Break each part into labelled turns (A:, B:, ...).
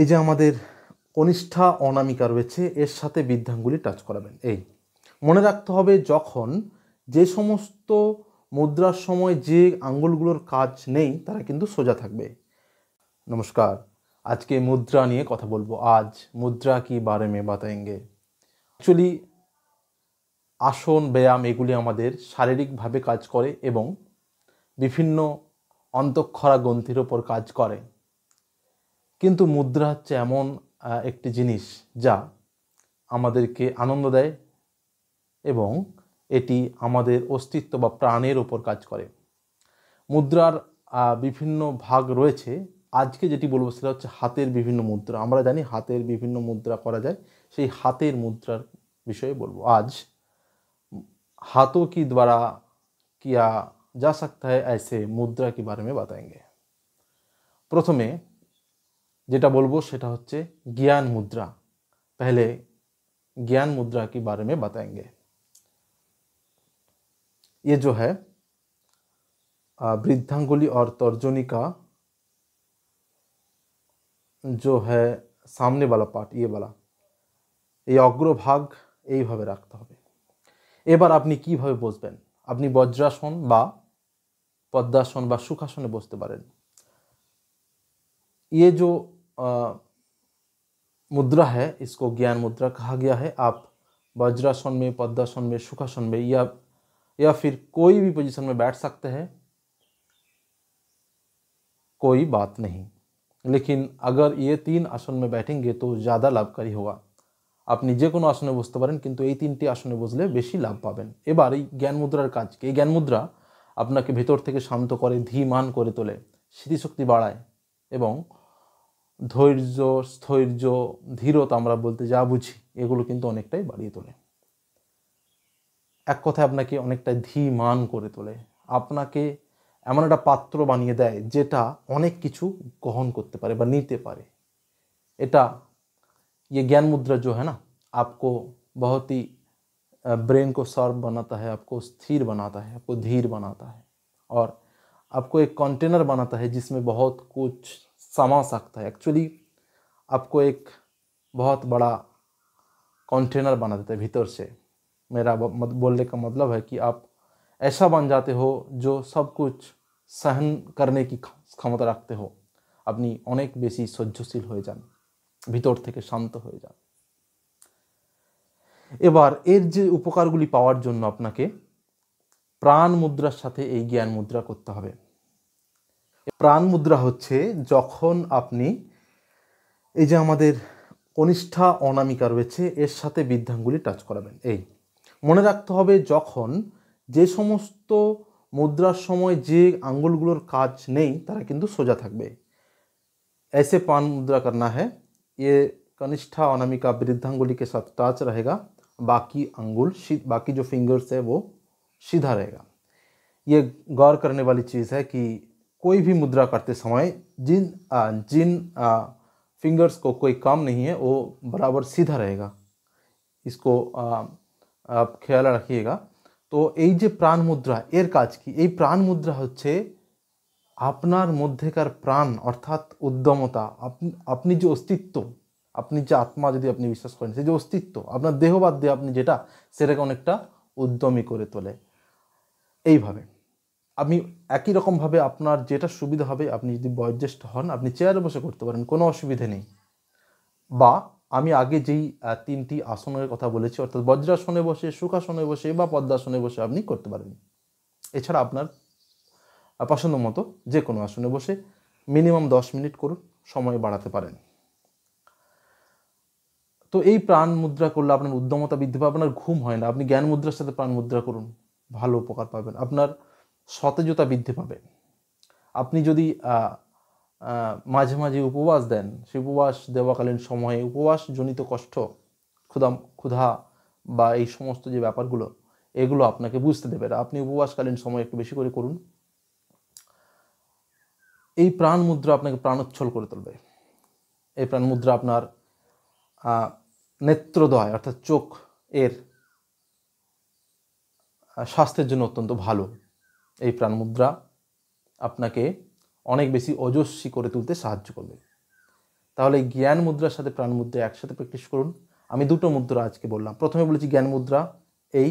A: এই যে আমাদের কনিষ্ঠা অনামিকা রয়েছে এর সাথে বৃদ্ধাঙ্গুলি টাচ করাবেন। এই মনে রাখতে হবে, যখন যে সমস্ত মুদ্রার সময় যে আঙ্গুলগুলোর কাজ নেই তারা কিন্তু সোজা থাকবে। নমস্কার, আজকে মুদ্রা নিয়ে কথা বলবো। আজ মুদ্রা কি বারে মে বাতায়েঙ্গে। অ্যাকচুয়ালি আসন ব্যায়াম এগুলি আমাদের শারীরিকভাবে কাজ করে এবং বিভিন্ন অন্তঃক্ষরা গ্রন্থির ওপর কাজ করে, কিন্তু মুদ্রা হচ্ছে এমন একটি জিনিস যা আমাদেরকে আনন্দ দেয় এবং এটি আমাদের অস্তিত্ব বা প্রাণের ওপর কাজ করে। মুদ্রার বিভিন্ন ভাগ রয়েছে। আজকে যেটি বলবো সেটা হচ্ছে হাতের বিভিন্ন মুদ্রা। আমরা জানি হাতের বিভিন্ন মুদ্রা করা যায়, সেই হাতের মুদ্রার বিষয়ে বলবো आज। हाथों की द्वारा किया जा सकता है ऐसे मुद्रा के बारे में बताएंगे। प्रथमे যেটা বলবো সেটা হচ্ছে ज्ञान मुद्रा। पहले ज्ञान मुद्रा के बारे में बताएंगे। ये जो है वृद्धांगुली और तर्जनी का जो है सामने वाला पार्ट, ये वाला, এই অগ্রভাগ এইভাবে রাখতে হবে। এবার আপনি কিভাবে বসবেন? আপনি বজ্রাসন বা পদ্মাসন বা সুখাসনে বসতে পারেন। ये जो मुद्रा है इसको ज्ञान मुद्रा कहा गया है। आप वज्रासन में, पद्मासन में, सुखासन में या फिर कोई भी पोजीशन में बैठ सकते हैं, कोई बात नहीं। लेकिन अगर ये 3 आसन में बैठेंगे तो ज़्यादा लाभकारी होगा। আপনি যে কোনো আসনে বসতে পারেন, কিন্তু এই 3টি আসনে বসলে বেশি লাভ পাবেন। এবার এই জ্ঞান মুদ্রার কাজ কি? এই জ্ঞান মুদ্রা আপনাকে ভেতর থেকে শান্ত করে, ধীমান করে তোলে, স্মৃতিশক্তি বাড়ায় এবং ধৈর্য, স্থৈর্য, ধীরতা আমরা বলতে যা বুঝি এগুলো কিন্তু অনেকটাই বাড়িয়ে তোলে। এক কথায় আপনাকে অনেকটাই ধীমান করে তোলে, আপনাকে এমন একটা পাত্র বানিয়ে দেয় যেটা অনেক কিছু গ্রহণ করতে পারে বা নিতে পারে। এটা ये ज्ञान मुद्रा जो है ना, आपको बहुत ही ब्रेन को शार्प बनाता है, आपको स्थिर बनाता है, आपको धीर बनाता है और आपको एक कंटेनर बनाता है जिसमें बहुत कुछ समा सकता है। एक्चुअली आपको एक बहुत बड़ा कंटेनर बना देता है भीतर से। मेरा बोलने का मतलब है कि आप ऐसा बन जाते हो जो सब कुछ सहन करने की क्षमता रखते हो। अपनी अनेक बेशी सह्यशील हो जान, ভিতর থেকে শান্ত হয়ে যান। এবার এর যে উপকারগুলি পাওয়ার জন্য আপনাকে প্রাণ মুদ্রার সাথে এই জ্ঞান মুদ্রা করতে হবে। প্রাণ মুদ্রা হচ্ছে যখন আপনি এই যে আমাদের কনিষ্ঠা অনামিকা রয়েছে এর সাথে বৃদ্ধাঙ্গুলি টাচ করাবেন। এই মনে রাখতে হবে, যখন যে সমস্ত মুদ্রার সময় যে আঙ্গুলগুলোর কাজ নেই তারা কিন্তু সোজা থাকবে। ऐसे प्राण मुद्रा करना है। ये कनिष्ठा अनामिका वृद्धांगुली के साथ टच रहेगा, बाकी अंगुल बाकी जो फिंगर्स है वो सीधा रहेगा। ये गौर करने वाली चीज़ है कि कोई भी मुद्रा करते समय जिन फिंगर्स को कोई काम नहीं है वो बराबर सीधा रहेगा। इसको आप ख्याल रखिएगा। तो এই যে প্রাণ মুদ্রা এর কাজ কি? এই প্রাণ মুদ্রা হচ্ছে আপনার মধ্যেকার প্রাণ অর্থাৎ উদ্যমতা, আপনি যে অস্তিত্ব, আপনি যে আত্মা যদি আপনি বিশ্বাস করেন, সেই যে অস্তিত্ব আপনার দেহ বাদ দিয়ে আপনি যেটা, সেটাকে অনেকটা উদ্যমী করে তোলে। এইভাবে আপনি একই রকমভাবে আপনার যেটা সুবিধা হবে, আপনি যদি বয়োজ্যেষ্ঠ হন আপনি চেয়ারে বসে করতে পারেন, কোনো অসুবিধে নেই। বা আমি আগে যেই 3টি আসনের কথা বলেছি, অর্থাৎ বজ্রাসনে বসে, সুখাসনে বসে বা পদ্মাসনে বসে আপনি করতে পারেন। এছাড়া আপনার পছন্দ মতো যে কোনো আসনে বসে মিনিমাম 10 মিনিট করুন, সময় বাড়াতে পারেন। তো এই প্রাণ মুদ্রা করলে আপনার উদ্যমতা বৃদ্ধি পাবে, আপনার ঘুম হয় না। আপনি জ্ঞান মুদ্রার সাথে প্রাণ মুদ্রা করুন, ভালো উপকার পাবেন, আপনার সতেজতা বৃদ্ধি পাবে। আপনি যদি মাঝে মাঝে উপবাস দেন, সেই উপবাস দেওয়াকালীন সময়ে উপবাসজনিত কষ্ট, ক্ষুধা বা এই সমস্ত যে ব্যাপারগুলো, এগুলো আপনাকে বুঝতে দেবে না। আপনি উপবাসকালীন সময় একটু বেশি করে করুন। এই প্রাণ মুদ্রা আপনাকে প্রাণোচ্ছল করে তুলবে। এই প্রাণ মুদ্রা আপনার নেত্রদ্বয় অর্থাৎ চোখ এর স্বাস্থ্যের জন্য অত্যন্ত ভালো। এই প্রাণ মুদ্রা আপনাকে অনেক বেশি ওজস্বী করে তুলতে সাহায্য করবে। তাহলে জ্ঞান মুদ্রার সাথে প্রাণ মুদ্রা একসাথে প্র্যাকটিস করুন। আমি দুটো মুদ্রা আজকে বললাম। প্রথমে বলেছি জ্ঞান মুদ্রা, এই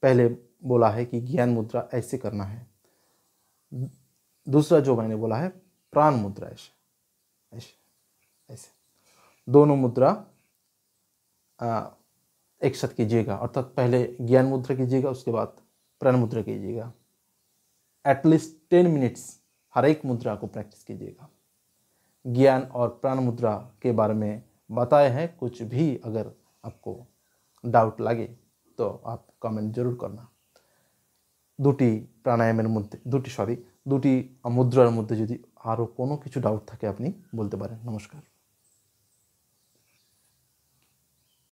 A: पहले बोला है कि ज्ञान मुद्रा ऐसे करना है। दूसरा जो मैंने बोला है प्राण मुद्रा, ऐसे ऐसे ऐसे दोनों मुद्रा एक साथ कीजिएगा, अर्थात पहले ज्ञान मुद्रा कीजिएगा, उसके बाद प्राण मुद्रा कीजिएगा। एटलीस्ट 10 मिनट्स हर एक मुद्रा को प्रैक्टिस कीजिएगा। ज्ञान और प्राण मुद्रा के बारे में बताए हैं, कुछ भी अगर आपको डाउट लगे तो आप कमेंट जरूर करना। দুটি প্রাণায়ামের মধ্যে দুটি মুদ্রার মধ্যে যদি আরও কোনো কিছু ডাউট থাকে আপনি বলতে পারেন। নমস্কার।